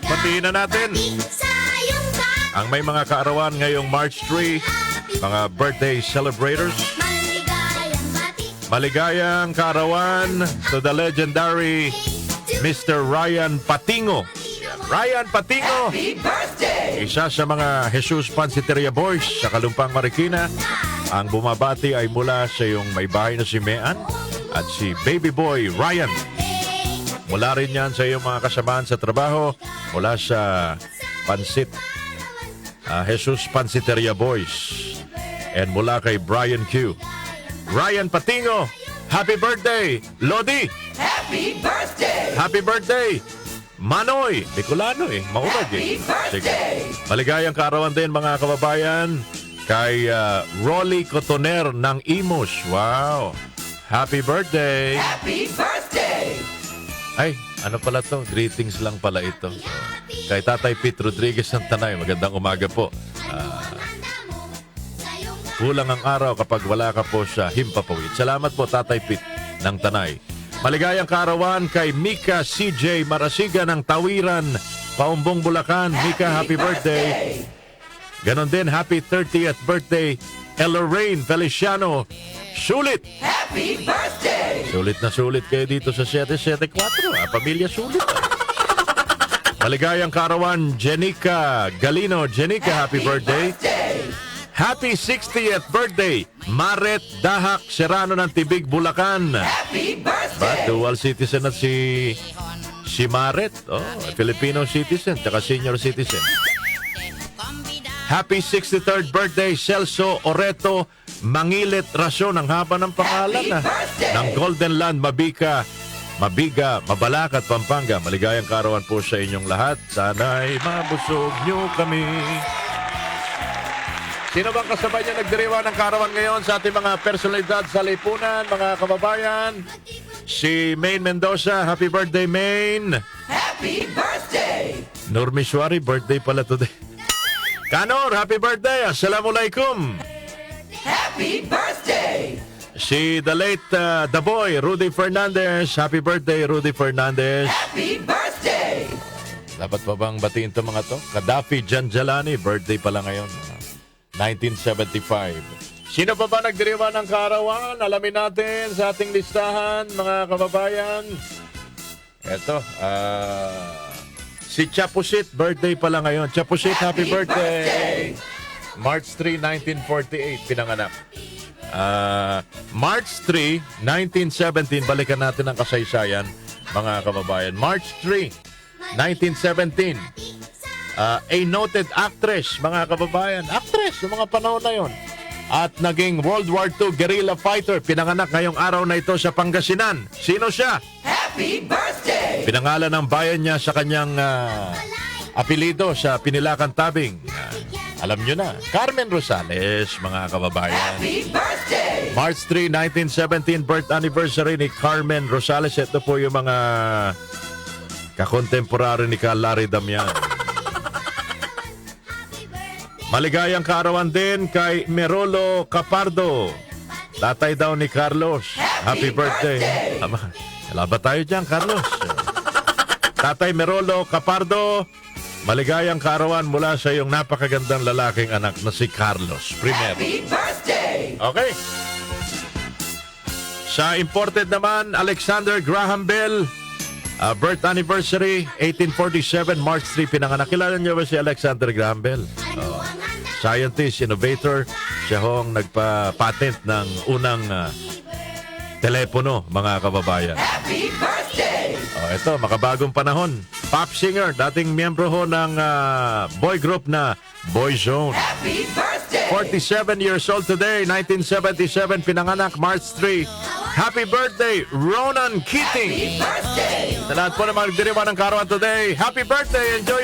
Patiin na natin ang may mga kaarawan ngayong March 3, mga birthday celebrators. Maligayang kaarawan to the legendary Mr. Ryan Patingo. Ryan Patingo, isa sa mga Jesus Pansiteria Boys sa Kalumpang Marikina. Ang bumabati ay mula sa iyong may bahay na si Mean at si baby boy Ryan. Mula rin yan sa iyong mga kasamaan sa trabaho, mula sa Jesus Pansiteria Boys, and mula kay Brian Q. Ryan Patingo, happy birthday! Lodi! Happy birthday! Happy birthday! Manoy! Bicolano maunag Sige. Maligayang kaarawan din mga kababayan kay Rolly Cotoner ng Imus. Wow! Happy birthday! Happy birthday! Ay, ano pala to? Greetings lang pala ito. Kay Tatay Pete Rodriguez ng Tanay, magandang umaga po. Kulang ang araw kapag wala ka po sa Himpapawid. Salamat po Tatay Pete ng Tanay. Maligayang kaarawan kay Mika CJ Marasiga ng Tawiran, Paumbong Bulacan. Mika, happy birthday! Ganon din, happy 30th birthday, Lorraine Feliciano. Sulit! Happy birthday! Sulit na sulit kayo dito sa 774. Pamilya sulit. Maligayang kaarawan, Jenica Galino. Jenica, happy birthday! Happy 60th birthday, Maret Dahak Serrano ng Tibig, Bulacan. Happy birthday! Dual citizen at si Maret. Filipino citizen, tsaka senior citizen. Happy 63rd birthday, Celso Oreto Mangilit Rason. Ang haba ng pangalan ng Golden Land, Mabiga, Mabalacat, Pampanga. Maligayang kaarawan po sa inyong lahat. Sana'y mabusog nyo kami. Sino bang kasabay niya nagdiriwa ng kaarawan ngayon sa ating mga personalidad sa lipunan, mga kababayan? Si Maine Mendoza. Happy birthday, Maine! Happy birthday! Normi Suari, birthday pala today. Kanor, happy birthday! Assalamualaikum! Happy birthday! Si the late, the boy, Rudy Fernandez. Happy birthday, Rudy Fernandez. Happy birthday! Dapat pa bang batiin ito mga to? Gaddafi Janjalani, birthday pala ngayon. 1975. Sino pa ba nagdiriwa ng kaarawan? Alamin natin sa ating listahan, mga kababayan. Eto, si Chapusit, birthday pala ngayon. Chapusit, happy birthday! March 3, 1948, pinanganak. March 3, 1917, balikan natin ang kasaysayan, mga kababayan. March 3, 1917. A noted actress, mga kababayan. Actress, ng mga panahon na yon. At naging World War II guerrilla fighter. Pinanganak ngayong araw na ito sa Pangasinan. Sino siya? Happy birthday! Pinangalan ng bayan niya sa kanyang apelido sa Pinilakan Tabing. Alam nyo na, Carmen Rosales, mga kababayan. Happy birthday! March 3, 1917, birth anniversary ni Carmen Rosales. Ito po yung mga kakontemporary ni Larry Damian. Maligayang kaarawan din kay Merolo Capardo. Tatay daw ni Carlos. Happy birthday. Wala ba tayo dyan, Carlos? Tatay Merolo Capardo, maligayang kaarawan mula sa iyong napakagandang lalaking anak na si Carlos Primero. Happy birthday! Okay. Sa imported naman, Alexander Graham Bell. Birth anniversary, 1847, March 3, pinanganak. Kilala niyo ba si Alexander Graham Bell? Scientist, innovator. Siya hong nagpa-patent ng unang telepono, mga kababayan. Happy birthday! Ito, makabagong panahon. Pop singer, dating miyembro ho ng boy group na Boyzone. Happy birthday! 47 years old today, 1977, pinanganak, March 3. Happy birthday, Ronan Keating! Happy birthday! Sa lahat po na magdiriwa ng kaarawan today, happy birthday! Enjoy